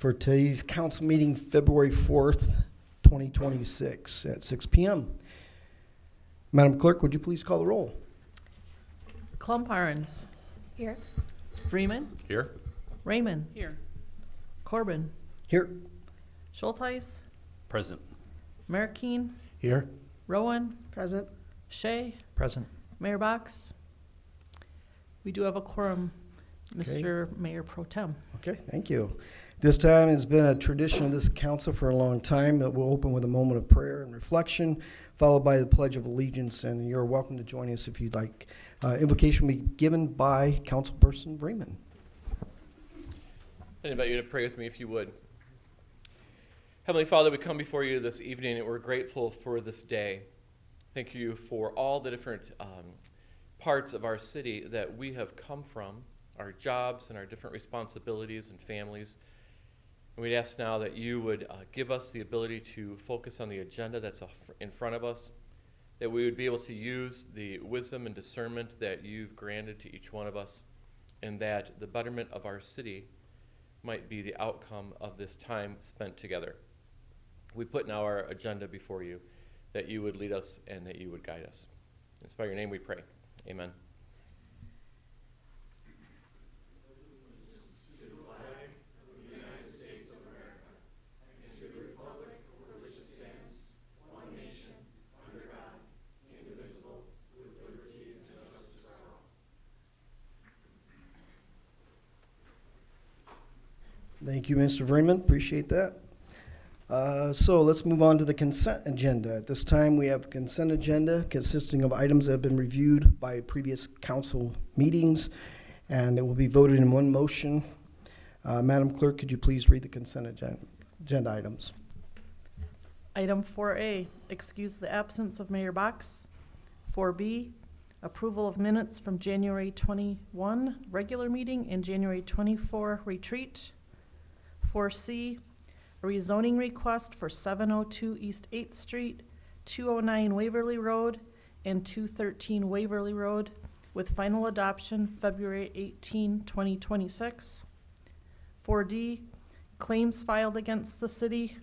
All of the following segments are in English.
for today's council meeting, February 4th, 2026 at 6 p.m. Madam Clerk, would you please call the roll? Klumparens. Here. Freeman. Here. Raymond. Here. Corbin. Here. Schulteis. Present. Marroquin. Here. Rowan. Present. Shea. Present. Mayor Box. We do have a quorum, Mr. Mayor Pro Tem. Okay, thank you. This time has been a tradition of this council for a long time that we'll open with a moment of prayer and reflection, followed by the Pledge of Allegiance, and you're welcome to join us if you'd like. Invocation will be given by Councilperson Raymond. I invite you to pray with me if you would. Heavenly Father, we come before you this evening and we're grateful for this day. Thank you for all the different parts of our city that we have come from, our jobs and our different responsibilities and families. And we'd ask now that you would give us the ability to focus on the agenda that's in front of us, that we would be able to use the wisdom and discernment that you've granted to each one of us, and that the betterment of our city might be the outcome of this time spent together. We put now our agenda before you, that you would lead us and that you would guide us. It's by your name we pray. Amen. Thank you, Mr. Raymond. Appreciate that. So let's move on to the consent agenda. At this time, we have a consent agenda consisting of items that have been reviewed by previous council meetings, and it will be voted in one motion. Madam Clerk, could you please read the consent agenda items? Item 4A, excuse the absence of Mayor Box. 4B, approval of minutes from January 21 regular meeting and January 24 retreat. 4C, a rezoning request for 702 East 8th Street, 209 Waverly Road, and 213 Waverly Road, with final adoption February 18, 2026. 4D, claims filed against the city.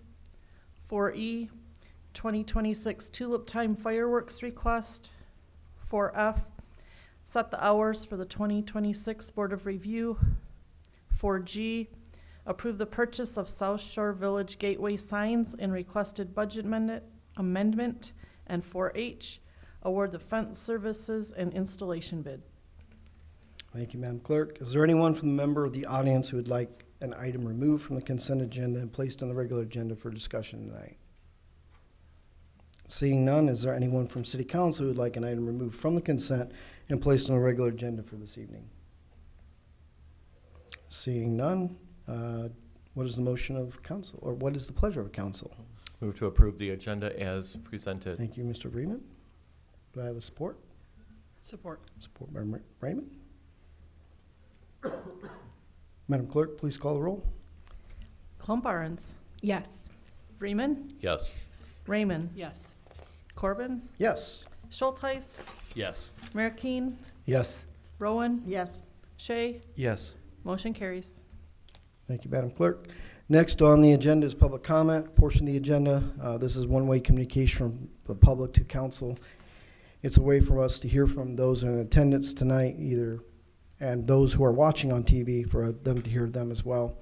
4E, 2026 Tulip Time fireworks request. 4F, set the hours for the 2026 Board of Review. 4G, approve the purchase of South Shore Village Gateway signs and requested budget amendment. And 4H, award the fence services and installation bid. Thank you, Madam Clerk. Is there anyone from the member of the audience who would like an item removed from the consent agenda and placed on the regular agenda for discussion tonight? Seeing none, is there anyone from City Council who would like an item removed from the consent and placed on the regular agenda for this evening? Seeing none, what is the motion of council, or what is the pleasure of council? Move to approve the agenda as presented. Thank you, Mr. Freeman. Do I have a support? Support. Support by Raymond. Madam Clerk, please call the roll. Klumparens. Yes. Freeman. Yes. Raymond. Yes. Corbin. Yes. Schulteis. Yes. Marroquin. Yes. Rowan. Yes. Shea. Yes. Motion carries. Thank you, Madam Clerk. Next on the agenda is public comment portion of the agenda. This is one-way communication from the public to council. It's a way for us to hear from those in attendance tonight, and those who are watching on TV, for them to hear them as well.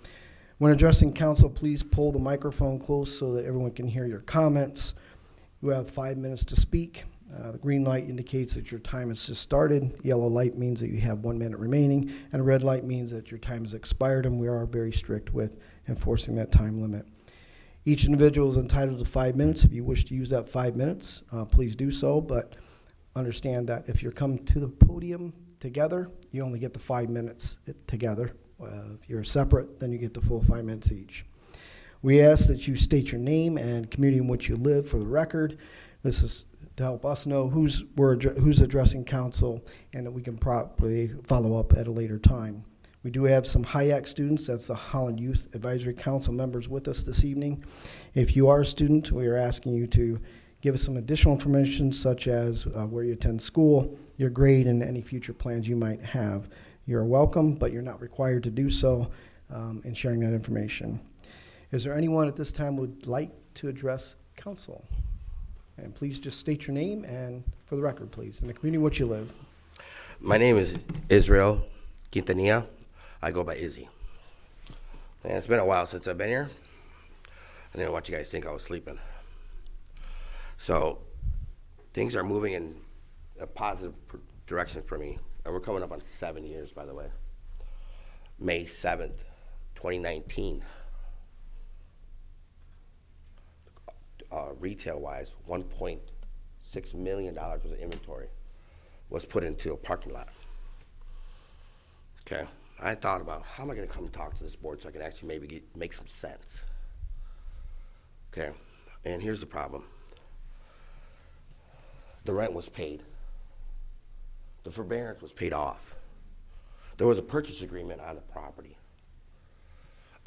When addressing council, please pull the microphone close so that everyone can hear your comments. You have 5 minutes to speak. The green light indicates that your time has just started. Yellow light means that you have 1 minute remaining, and red light means that your time has expired, and we are very strict with enforcing that time limit. Each individual is entitled to 5 minutes. If you wish to use that 5 minutes, please do so, but understand that if you're coming to the podium together, you only get the 5 minutes together. If you're separate, then you get the full 5 minutes each. We ask that you state your name and community in which you live for the record. This is to help us know who's addressing council, and that we can properly follow up at a later time. We do have some HIAC students, that's the Holland Youth Advisory Council members, with us this evening. If you are a student, we are asking you to give us some additional information, such as where you attend school, your grade, and any future plans you might have. You're welcome, but you're not required to do so in sharing that information. Is there anyone at this time who would like to address council? And please just state your name and for the record, please, and including what you live. My name is Israel Quintanilla. I go by Izzy. And it's been a while since I've been here. I didn't want you guys to think I was sleeping. So things are moving in a positive direction for me. And we're coming up on 7 years, by the way. May 7th, 2019. Retail-wise, $1.6 million worth of inventory was put into a parking lot. Okay, I thought about how am I going to come talk to this board so I can actually maybe make some sense. Okay, and here's the problem. The rent was paid. The forbearance was paid off. There was a purchase agreement on the property.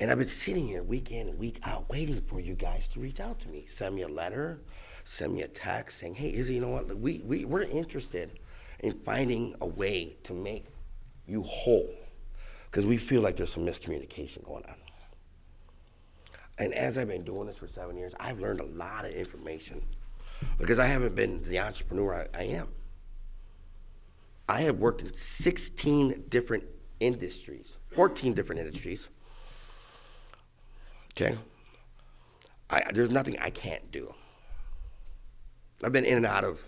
And I've been sitting here week in and week out waiting for you guys to reach out to me. Send me a letter, send me a text saying, hey, Izzy, you know what? We're interested in finding a way to make you whole because we feel like there's some miscommunication going on. And as I've been doing this for 7 years, I've learned a lot of information because I haven't been the entrepreneur I am. I have worked in 16 different industries, 14 different industries. Okay, there's nothing I can't do. I've been in and out of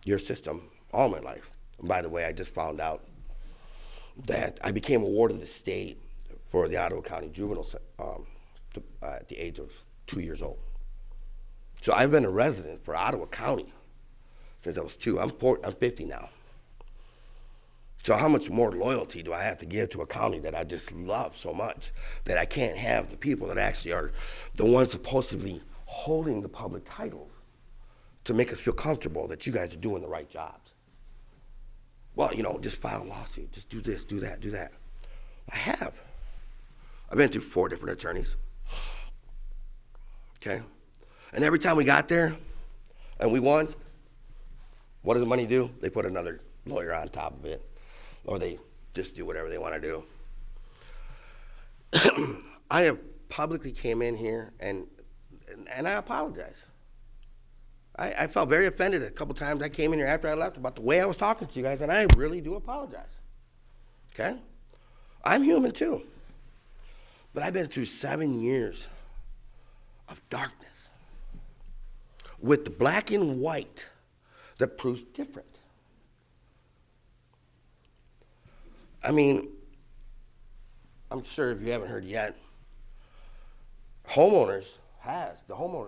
your system all my life. And by the way, I just found out that I became a ward of the state for the Ottawa County Juvenile at the age of 2 years old. So I've been a resident for Ottawa County since I was 2. I'm 50 now. So how much more loyalty do I have to give to a county that I just love so much that I can't have the people that actually are the ones supposed to be holding the public titles to make us feel comfortable that you guys are doing the right jobs? Well, you know, just file a lawsuit, just do this, do that, do that. I have. I've been through 4 different attorneys. Okay? And every time we got there and we won, what does the money do? They put another lawyer on top of it. Or they just do whatever they want to do. I have publicly came in here and I apologize. I felt very offended a couple times. I came in here after I left about the way I was talking to you guys, and I really do apologize. Okay? I'm human too. But I've been through 7 years of darkness with the black and white that proves different. I mean, I'm sure if you haven't heard yet, the homeowner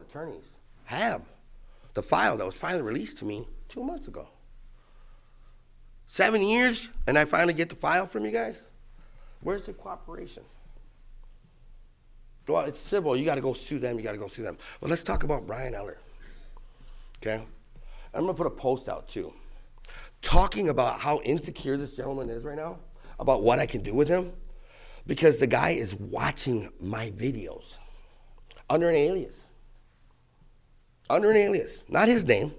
attorneys have the file that was finally released to me 2 months ago. 7 years, and I finally get the file from you guys? Where's the cooperation? Well, it's civil. You got to go sue them. Well, let's talk about Brian Eller. Okay? I'm going to put a post out, too, talking about how insecure this gentleman is right now, about what I can do with him, because the guy is watching my videos under an alias. Not his name,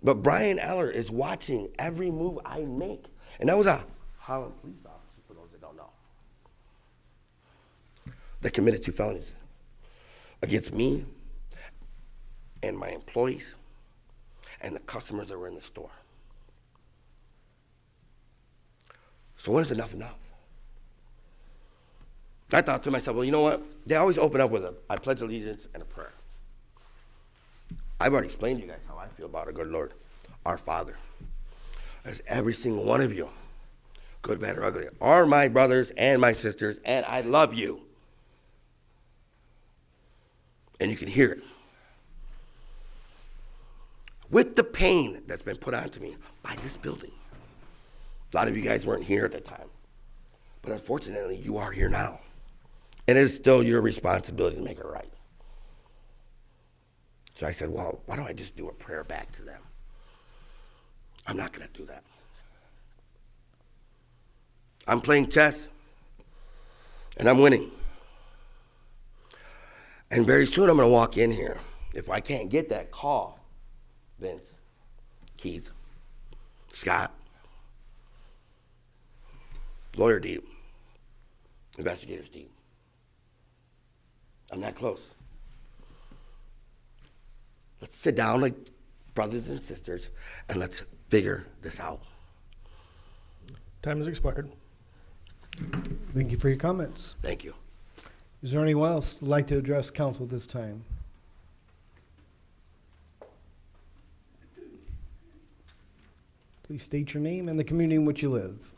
but Brian Eller is watching every move I make. And that was a Holland police officer, for those that don't know, that committed 2 felonies against me and my employees and the customers that were in the store. So when is enough enough? I thought to myself, well, you know what? They always open up with I pledge allegiance and a prayer. I've already explained to you guys how I feel about our good Lord, our Father. As every single one of you, good, bad, or ugly, are my brothers and my sisters, and I love you. And you can hear it. With the pain that's been put onto me by this building. A lot of you guys weren't here at the time. But unfortunately, you are here now. And it is still your responsibility to make it right. So I said, well, why don't I just do a prayer back to them? I'm not going to do that. I'm playing chess, and I'm winning. And very soon I'm going to walk in here. If I can't get that call, Vince, Keith, Scott, Lawyer Deep, Investigators Deep, I'm not close. Let's sit down like brothers and sisters and let's figure this out. Time has expired. Thank you for your comments. Thank you. Is there anyone else who'd like to address council at this time? Please state your name and the community in which you live.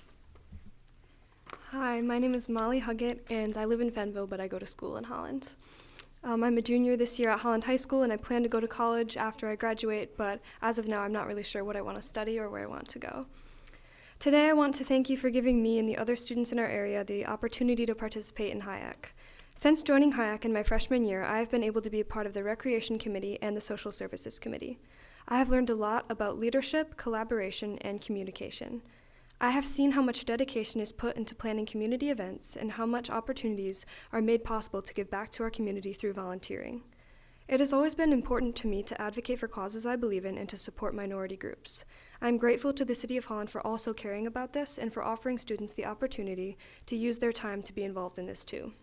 Hi, my name is Molly Huggett, and I live in Fenville, but I go to school in Holland. I'm a junior this year at Holland High School, and I plan to go to college after I graduate, but as of now, I'm not really sure what I want to study or where I want to go. Today, I want to thank you for giving me and the other students in our area the opportunity to participate in HIAC. Since joining HIAC in my freshman year, I have been able to be a part of the Recreation Committee and the Social Services Committee. I have learned a lot about leadership, collaboration, and communication. I have seen how much dedication is put into planning community events and how much opportunities are made possible to give back to our community through volunteering. It has always been important to me to advocate for causes I believe in and to support minority groups. I am grateful to the City of Holland for also caring about this and for offering students the opportunity to use their time to be involved in this too.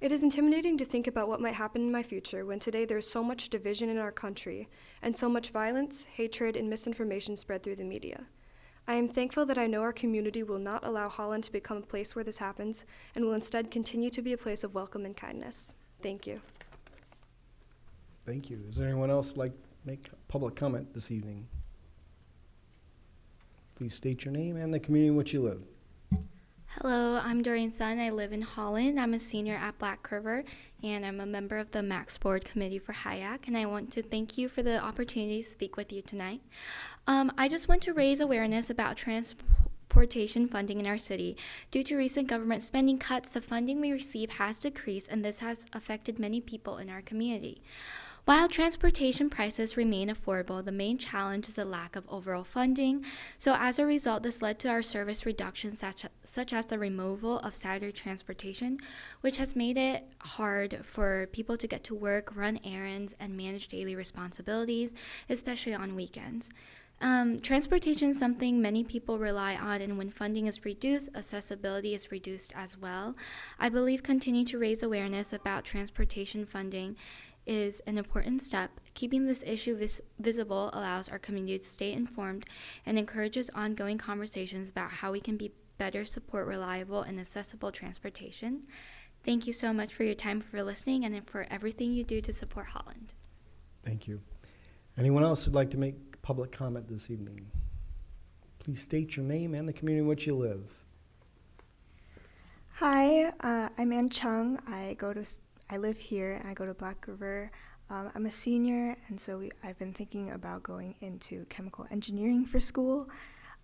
It is intimidating to think about what might happen in my future when today there is so much division in our country and so much violence, hatred, and misinformation spread through the media. I am thankful that I know our community will not allow Holland to become a place where this happens and will instead continue to be a place of welcome and kindness. Thank you. Thank you. Is there anyone else who'd like to make public comment this evening? Please state your name and the community in which you live. Hello, I'm Doreen Sun. I live in Holland. I'm a senior at Black River, and I'm a member of the Max Board Committee for HIAC, and I want to thank you for the opportunity to speak with you tonight. I just want to raise awareness about transportation funding in our city. Due to recent government spending cuts, the funding we receive has decreased, and this has affected many people in our community. While transportation prices remain affordable, the main challenge is a lack of overall funding. So as a result, this led to our service reductions such as the removal of Saturday transportation, which has made it hard for people to get to work, run errands, and manage daily responsibilities, especially on weekends. Transportation is something many people rely on, and when funding is reduced, accessibility is reduced as well. I believe continuing to raise awareness about transportation funding is an important step. Keeping this issue visible allows our community to stay informed and encourages ongoing conversations about how we can better support reliable and accessible transportation. Thank you so much for your time, for listening, and for everything you do to support Holland. Thank you. Anyone else who'd like to make public comment this evening? Please state your name and the community in which you live. Hi, I'm Ann Chung. I live here and I go to Black River. I'm a senior, and so I've been thinking about going into chemical engineering for school.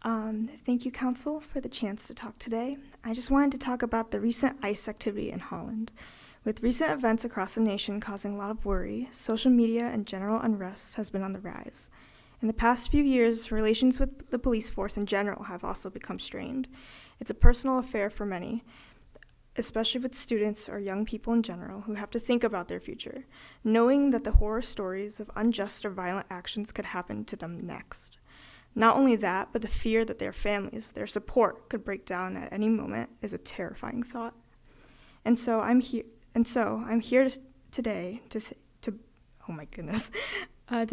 Thank you, Council, for the chance to talk today. I just wanted to talk about the recent ICE activity in Holland. With recent events across the nation causing a lot of worry, social media and general unrest has been on the rise. In the past few years, relations with the police force in general have also become strained. It's a personal affair for many, especially with students or young people in general who have to think about their future, knowing that the horror stories of unjust or violent actions could happen to them next. Not only that, but the fear that their families, their support, could break down at any moment is a terrifying thought. And so I'm here today to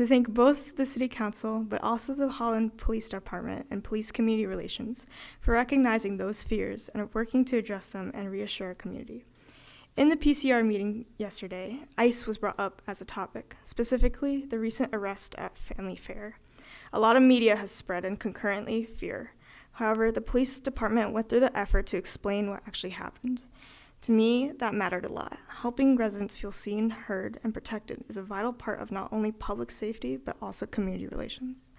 thank both the City Council, but also the Holland Police Department and Police Community Relations for recognizing those fears and are working to address them and reassure our community. In the PCR meeting yesterday, ICE was brought up as a topic, specifically the recent arrest at Family Fair. A lot of media has spread and concurrently fear. However, the police department went through the effort to explain what actually happened. To me, that mattered a lot. Helping residents feel seen, heard, and protected is a vital part of not only public safety, but also community relations.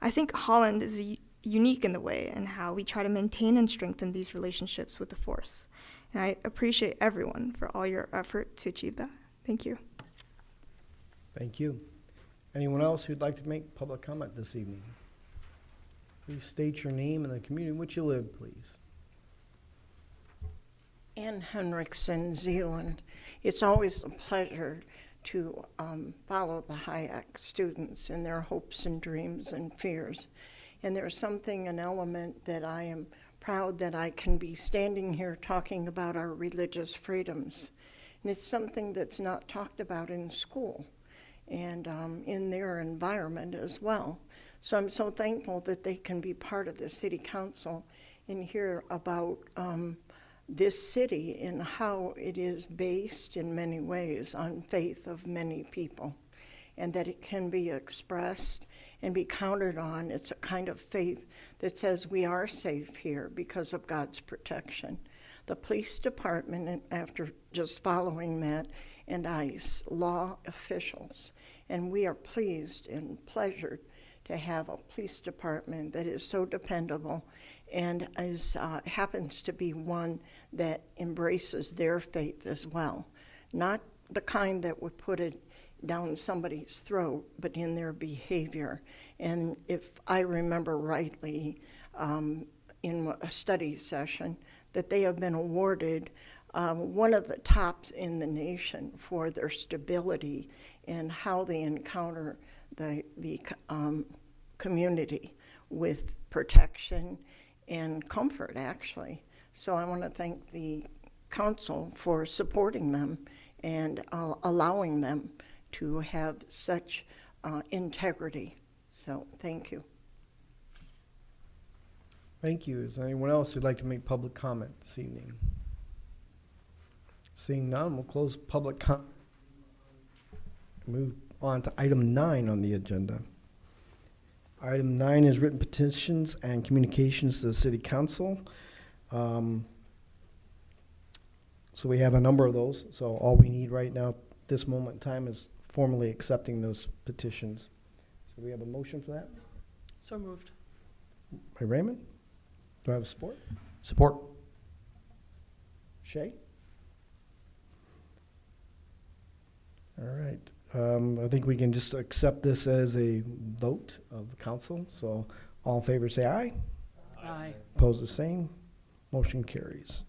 I think Holland is unique in the way in how we try to maintain and strengthen these relationships with the force. And I appreciate everyone for all your effort to achieve that. Thank you. Thank you. Anyone else who'd like to make public comment this evening? Please state your name and the community in which you live, please. Ann Henriksen, Zealand. It's always a pleasure to follow the HIAC students in their hopes and dreams and fears. And there's an element that I am proud that I can be standing here talking about our religious freedoms. And it's something that's not talked about in school and in their environment as well. So I'm so thankful that they can be part of the city council and hear about this city and how it is based in many ways on faith of many people, and that it can be expressed and be counted on. It's a kind of faith that says we are safe here because of God's protection. The police department, and after just following that, and ICE, law officials, and we are pleased and pleasured to have a police department that is so dependable and is, happens to be one that embraces their faith as well. Not the kind that would put it down somebody's throat, but in their behavior. And if I remember rightly, in a study session, that they have been awarded one of the tops in the nation for their stability and how they encounter the community with protection and comfort, actually. So I want to thank the council for supporting them and allowing them to have such integrity. So thank you. Thank you. Is there anyone else who'd like to make public comment this evening? Seeing none, we'll close public comment. Move on to item 9 on the agenda. Item 9 is written petitions and communications to the city council. So we have a number of those. So all we need right now, this moment in time, is formally accepting those petitions. So we have a motion for that So moved. by Raymond. Do I have support? Support. Shay? All right. I think we can just accept this as a vote of the council. So all in favor say aye. Aye. Opposed the same. Motion carries.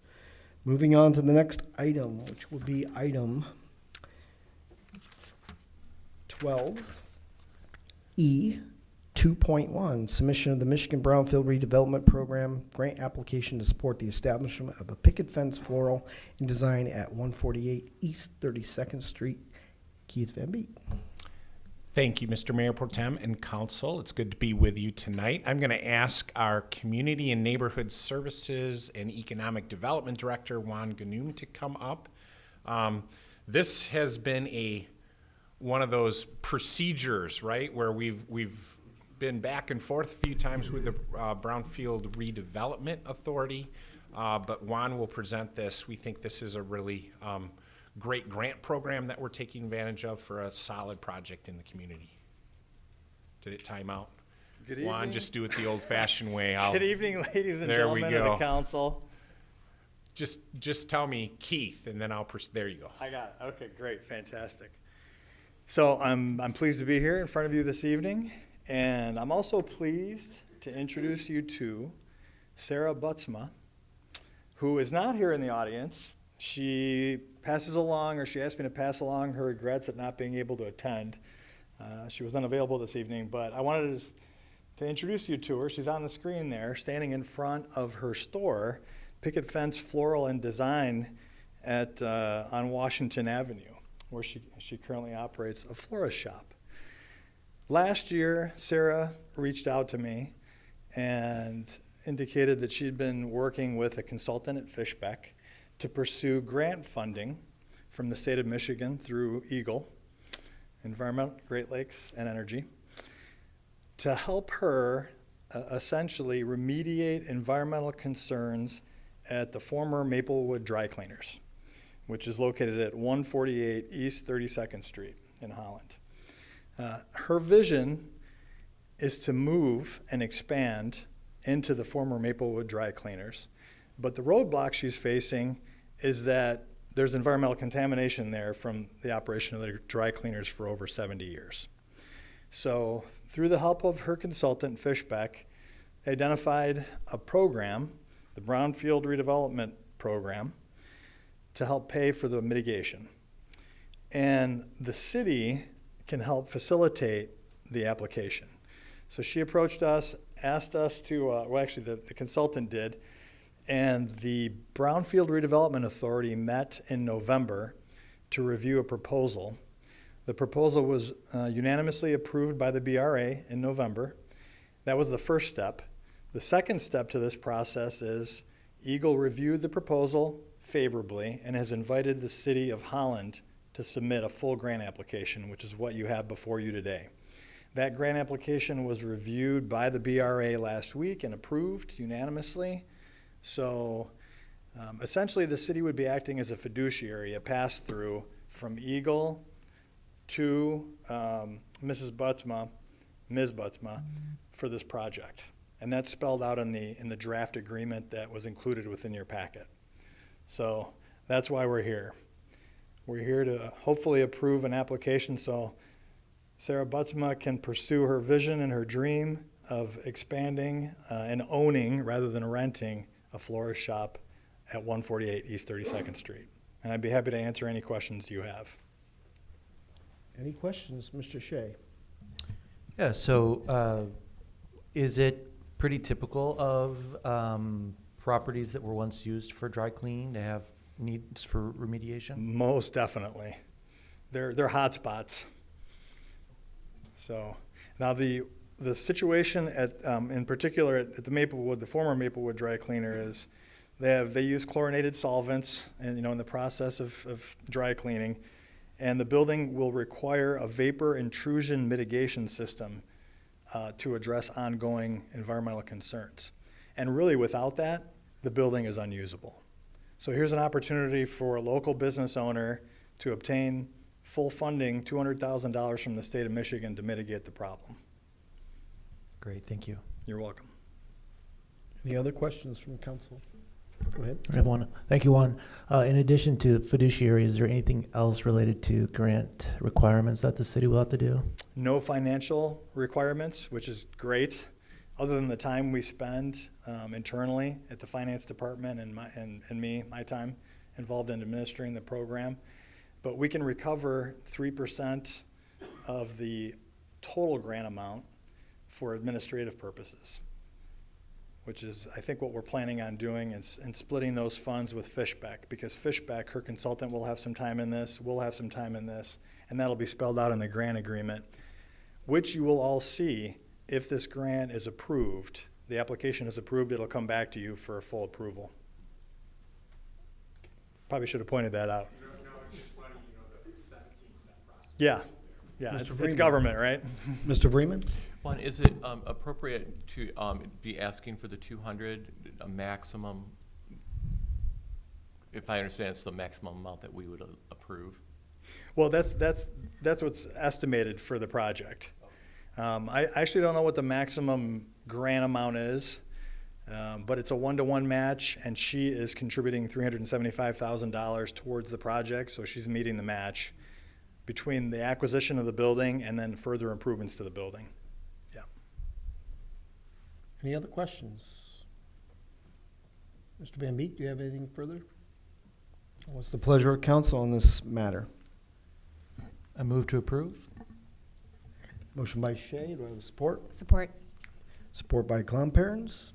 Moving on to the next item, which would be item 12E 2.1, submission of the Michigan Brownfield Redevelopment Program grant application to support the establishment of a picket fence floral and design at 148 East 32nd Street. Keith Van Beek. Thank you, Mr. Mayor Pro Tem and Council. It's good to be with you tonight. I'm going to ask our Community and Neighborhood Services and Economic Development Director, Juan Ganoum, to come up. This has been one of those procedures, right, where we've been back and forth a few times with the Brownfield Redevelopment Authority, but Juan will present this. We think this is a really great grant program that we're taking advantage of for a solid project in the community. Did it time out? Good evening. Juan, just do it the old-fashioned way. Good evening, ladies and There we gentlemen of go. the council. Just tell me Keith, and then there you go. I got it. Okay, great, fantastic. So I'm pleased to be here in front of you this evening, and I'm also pleased to introduce you to Sarah Butzma, who is not here in the audience. She passes along, or she asked me to pass along her regrets at not being able to attend. She was unavailable this evening, but I wanted to introduce you to her. She's on the screen there, standing in front of her store, Picket Fence Floral and Design on Washington Avenue, where she currently operates a florist shop. Last year, Sarah reached out to me and indicated that she'd been working with a consultant at Fishbeck to pursue grant funding from the state of Michigan through EAGLE, Environment, Great Lakes, and Energy, to help her essentially remediate environmental concerns at the former Maplewood Dry Cleaners, which is located at 148 East 32nd Street in Holland. Her vision is to move and expand into the former Maplewood Dry Cleaners, but the roadblock she's facing is that there's environmental contamination there from the operation of the dry cleaners for over 70 years. So through the help of her consultant, Fishbeck, they identified a program, the Brownfield Redevelopment Program, to help pay for the mitigation. And the city can help facilitate the application. So she approached us, asked us to, well actually the consultant did, and the Brownfield Redevelopment Authority met in November to review a proposal. The proposal was unanimously approved by the BRA in November. That was the first step. The second step to this process is Eagle reviewed the proposal favorably and has invited the city of Holland to submit a full grant application, which is what you have before you today. That grant application was reviewed by the BRA last week and approved unanimously. So essentially the city would be acting as a fiduciary, a pass-through from Eagle to Ms. Butzma for this project. And that's spelled out in the draft agreement that was included within your packet. So that's why we're here. We're here to hopefully approve an application so Sarah Butzma can pursue her vision and her dream of expanding and owning rather than renting a florist shop at 148 East 32nd Street. And I'd be happy to answer any questions you have. Any questions, Mr. Shea? Yeah, so is it pretty typical of properties that were once used for dry cleaning to have needs for remediation? Most definitely. They're hot spots. So now the situation at in particular at the Maplewood, the former Maplewood dry cleaner, is they use chlorinated solvents and in the process of dry cleaning, and the building will require a vapor intrusion mitigation system to address ongoing environmental concerns. And really without that, the building is unusable. So here's an opportunity for a local business owner to obtain full funding, $200,000 from the state of Michigan to mitigate the problem. Great, thank you. You're welcome. Any other questions from council? Go ahead. I have one. Thank you, Juan. In addition to fiduciary, is there anything else related to grant requirements that the city will have to do? No financial requirements, which is great, other than the time we spend internally at the finance department and my time involved in administering the program. But we can recover 3% of the total grant amount for administrative purposes, which is, I think, what we're planning on doing and splitting those funds with Fishbeck, because Fishbeck, her consultant, will have some time in this, we'll have some time in this, and that'll be spelled out in the grant agreement, which you will all see if this grant is approved. The application is approved, it'll come back to you for a full approval. Probably should have pointed that out. Yeah, it's government, right? Mr. Vreeman? Juan, is it appropriate to be asking for the 200, a maximum, if I understand it's the maximum amount that we would approve? Well, that's what's estimated for the project. I actually don't know what the maximum grant amount is, but it's a 1-to-1 match, and she is contributing $375,000 towards the project, so she's meeting the match between the acquisition of the building and then further improvements to the building. Yeah. Any other questions? Mr. Van Beek, do you have anything further? What's the pleasure of council on this matter? I move to approve. Motion by Shea, do I have support? Support. Support by Clomperens.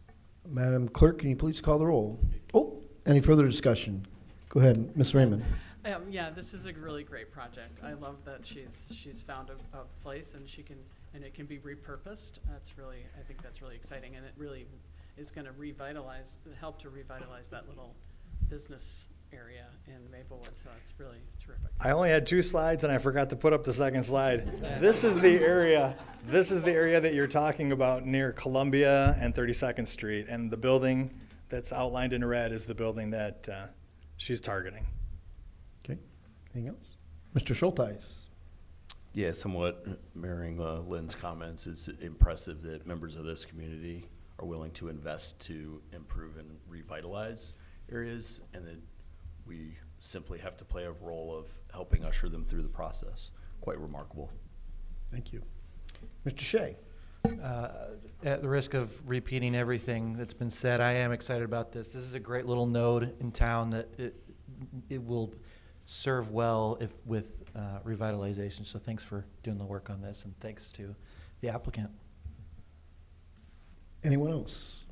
Madam Clerk, can you please call the roll? Oh, any further discussion? Go ahead, Ms. Raymond. Yeah, this is a really great project. I love that she's found a place and it can be repurposed. I think that's really exciting, and it really is going to help to revitalize that little business area in Maplewood. So it's really terrific. I only had 2 slides and I forgot to put up the second slide. This is the area that you're talking about near Columbia and 32nd Street, and the building that's outlined in red is the building that she's targeting. Okay, anything else? Mr. Schulteis. Yeah, somewhat mirroring Lynn's comments. It's impressive that members of this community are willing to invest to improve and revitalize areas, and that we simply have to play a role of helping usher them through the process. Quite remarkable. Thank you. Mr. Shea. At the risk of repeating everything that's been said, I am excited about this. This is a great little node in town that it will serve well with revitalization. So thanks for doing the work on this, and thanks to the applicant. Anyone else?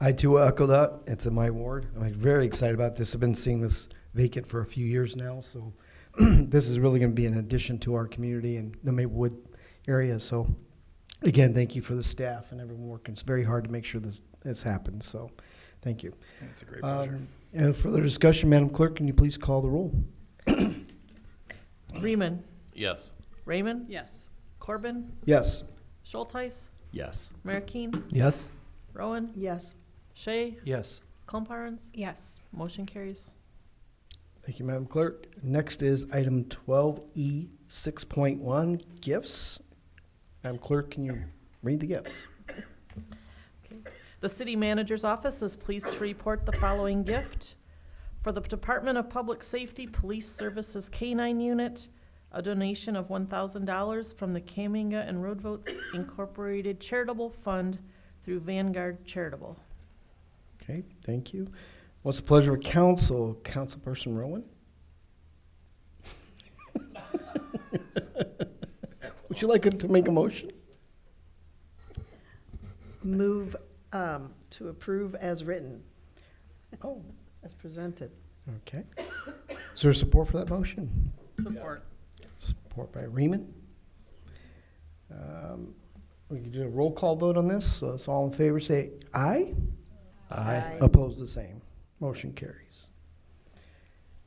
I too echo that. It's in my ward. I'm very excited about this. I've been seeing this vacant for a few years now, so this is really going to be an addition to our community and the Maplewood area. So, again, thank you for the staff and everyone working very hard to make sure this happens. So, thank you. It's a great pleasure. And further discussion, Madam Clerk, can you please call the roll? Freeman. Yes. Raymond. Yes. Corbin. Yes. Schultheis. Yes. Mayor Keen. Yes. Rowan. Yes. Shay. Yes. Klumparens. Yes. Motion carries. Thank you, Madam Clerk. Next is item 12E 6.1, gifts. Madam Clerk, can you read the gifts? The city manager's office is pleased to report the following gift. For the Department of Public Safety Police Services K-9 Unit, a donation of $1,000 from the Caminga and Road Votes Incorporated Charitable Fund through Vanguard Charitable. Okay, thank you. What's the pleasure of council? Councilperson Rowan? Would you like to make a motion? Move to approve as written, Oh, as presented. okay. Is there support for that motion? Support. Support by Reeman. We can do a roll call vote on this. So all in favor say aye. Aye. Opposed, the same. Motion carries.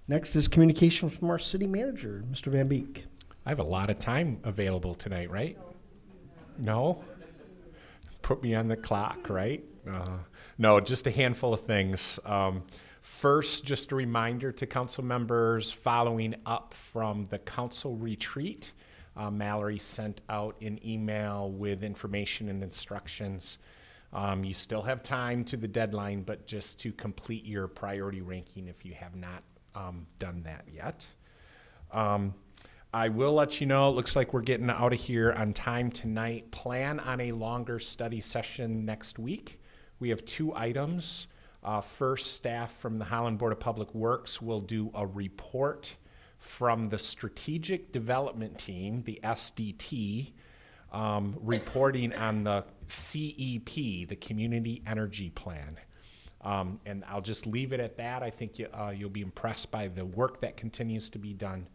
Next is communication from our city manager, Mr. Van Beek. I have a lot of time available tonight, right? No? Put me on the clock, right? No, just a handful of things. First, just a reminder to council members following up from the council retreat. Mallory sent out an email with information and instructions. You still have time to the deadline, but just to complete your priority ranking if you have not done that yet. I will let you know, it looks like we're getting out of here on time tonight. Plan on a longer study session next week. We have 2 items. First, staff from the Holland Board of Public Works will do a report from the Strategic Development Team, the SDT, reporting on the CEP, the Community Energy Plan. And I'll just leave it at that. I think you'll be impressed by the work that continues to be done.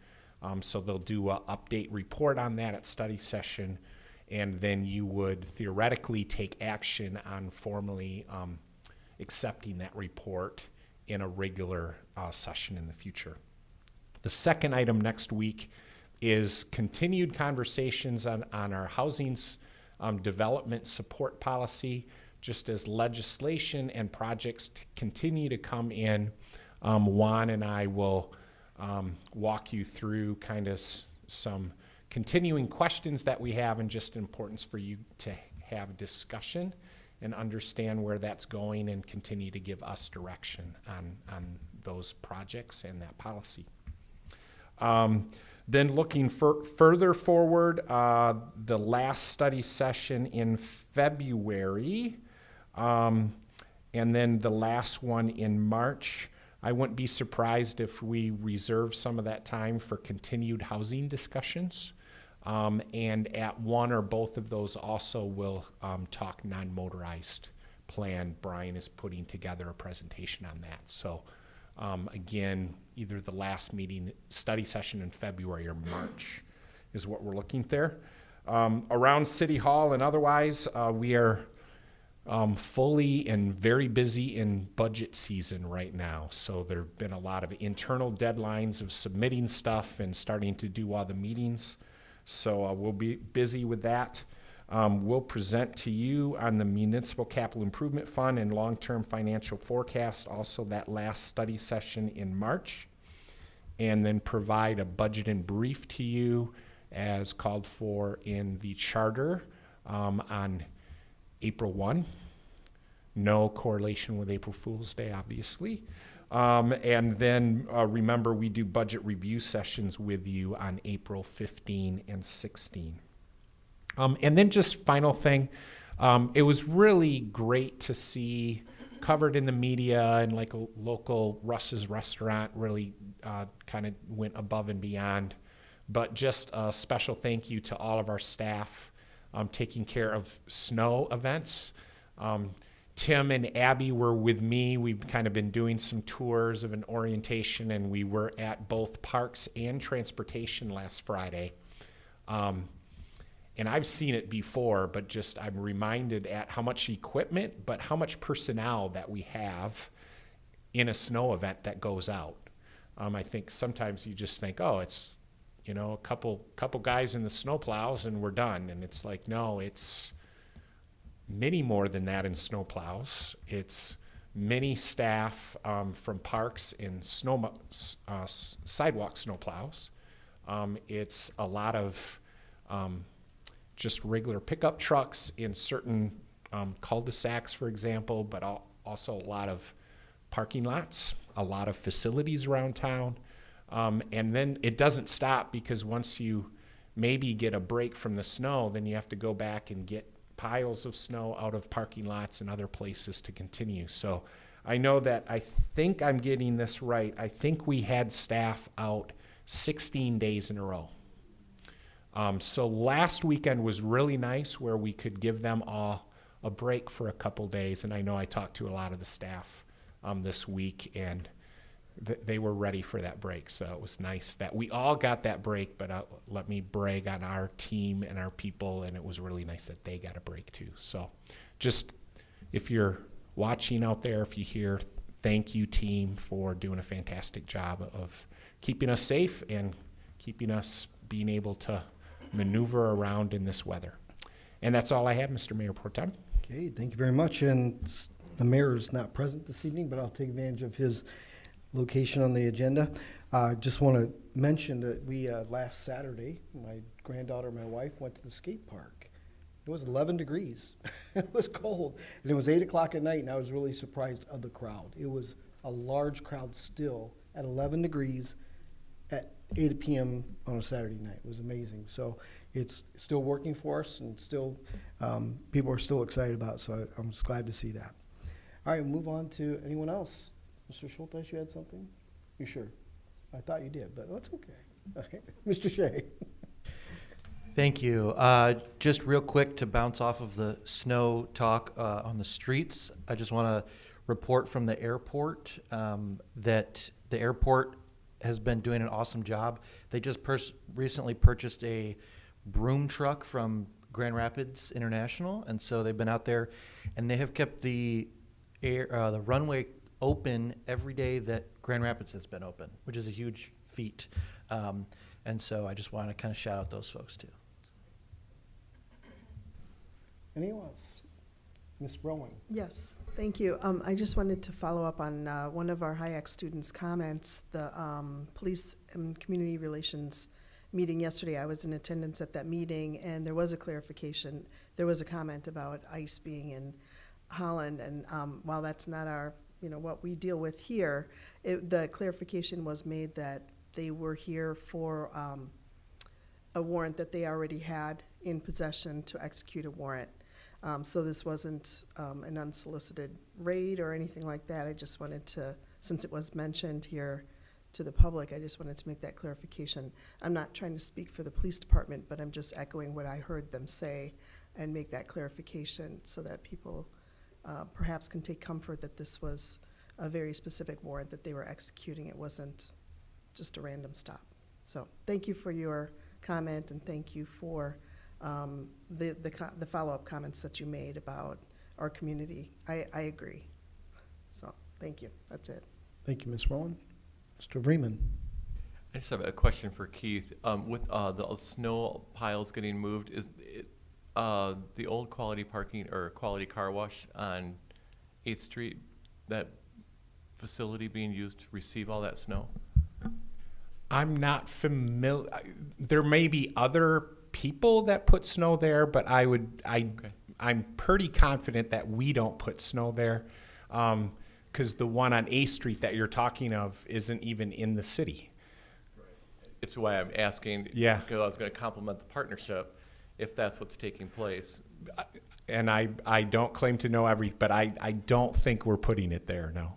So they'll do an update report on that at study session, and then you would theoretically take action on formally accepting that report in a regular session in the future. The second item next week is continued conversations on our housing development support policy. Just as legislation and projects continue to come in, Juan and I will walk you through kind of some continuing questions that we have and just importance for you to have discussion and understand where that's going and continue to give us direction on those projects and that policy. Then looking further forward, the last study session in February, and then the last one in March. I wouldn't be surprised if we reserve some of that time for continued housing discussions. And at one or both of those also we'll talk non-motorized plan. Brian is putting together a presentation on that. So again, either the last meeting, study session in February or March is what we're looking there. Around City Hall and otherwise, we are fully and very busy in budget season right now. So there have been a lot of internal deadlines of submitting stuff and starting to do all the meetings. So we'll be busy with that. We'll present to you on the Municipal Capital Improvement Fund and long-term financial forecast, also that last study session in March, and then provide a budget and brief to you as called for in the charter on April 1. No correlation with April Fool's Day, obviously. And then remember, we do budget review sessions with you on April 15 and 16. And then just final thing, it was really great to see covered in the media and like a local Russ's restaurant really kind of went above and beyond. But just a special thank you to all of our staff taking care of snow events. Tim and Abby were with me. We've kind of been doing some tours of an orientation, and we were at both Parks and Transportation last Friday. And I've seen it before, but just I'm reminded at how much equipment, but how much personnel that we have in a snow event that goes out. I think sometimes you just think, oh, it's, you know, a couple guys in the snow plows and we're done. And it's like, no, it's many more than that in snow plows. It's many staff from parks and sidewalk snow plows. It's a lot of just regular pickup trucks in certain cul-de-sacs, for example, but also a lot of parking lots, a lot of facilities around town. And then it doesn't stop, because once you maybe get a break from the snow, then you have to go back and get piles of snow out of parking lots and other places to continue. So I know that, I think I'm getting this right, I think we had staff out 16 days in a row. So last weekend was really nice, where we could give them all a break for a couple days. And I know I talked to a lot of the staff this week, and they were ready for that break. So it was nice that we all got that break, but let me brag on our team and our people, and it was really nice that they got a break too. So just, if you're watching out there, if you hear, thank you, team, for doing a fantastic job of keeping us safe and keeping us being able to maneuver around in this weather. And that's all I have, Mr. Mayor Pro Tem. Okay, thank you very much. And the mayor is not present this evening, but I'll take advantage of his location on the agenda. Just want to mention that we, last Saturday, my granddaughter and my wife went to the skate park. It was 11 degrees. It was cold. And it was 8 o'clock at night, and I was really surprised of the crowd. It was a large crowd still at 11 degrees at 8 p.m. on a Saturday night. It was amazing. So it's still working for us, and still people are still excited about it, so I'm just glad to see that. All right, move on to anyone else. Mr. Schultes, you had something? You sure? I thought you did, but that's okay. Okay. Mr. Shea. Thank you. Just real quick to bounce off of the snow talk on the streets, I just want to report from the airport that the airport has been doing an awesome job. They just recently purchased a broom truck from Grand Rapids International, and so they've been out there, and they have kept the runway open every day that Grand Rapids has been open, which is a huge feat. And so I just want to kind of shout out those folks too. Anyone else? Ms. Rowan. Yes, thank you. I just wanted to follow up on one of our HIAC students' comments. The Police and Community Relations meeting yesterday, I was in attendance at that meeting, and there was a clarification. There was a comment about ICE being in Holland, and while that's not our, what we deal with here, the clarification was made that they were here for a warrant that they already had in possession to execute a warrant. So this wasn't an unsolicited raid or anything like that. I just wanted to, since it was mentioned here to the public, I just wanted to make that clarification. I'm not trying to speak for the police department, but I'm just echoing what I heard them say and make that clarification so that people perhaps can take comfort that this was a very specific warrant that they were executing. It wasn't just a random stop. So thank you for your comment, and thank you for the follow-up comments that you made about our community. I agree. So thank you. That's it. Thank you, Ms. Rowan. Mr. Vreeman. I just have a question for Keith. With the snow piles getting moved, is it, the old Quality Parking or Quality Car Wash on 8th Street, that facility being used to receive all that snow? I'm not familiar. There may be other people that put snow there, but I'm pretty confident that we don't put snow there, because the one on 8th Street that you're talking of isn't even in the city. It's why I'm asking. Yeah. Because I was going to compliment the partnership, if that's what's taking place. And I don't claim to know but I don't think we're putting it there, no.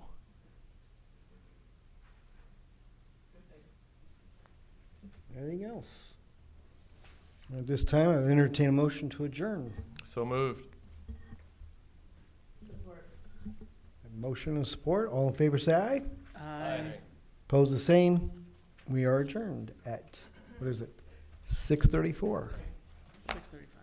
Anything else? At this time, I entertain a motion to adjourn. So moved. Motion and support. All in favor, say aye. Aye. Pose the same. We are adjourned at, what is it? 6:34. 6:34.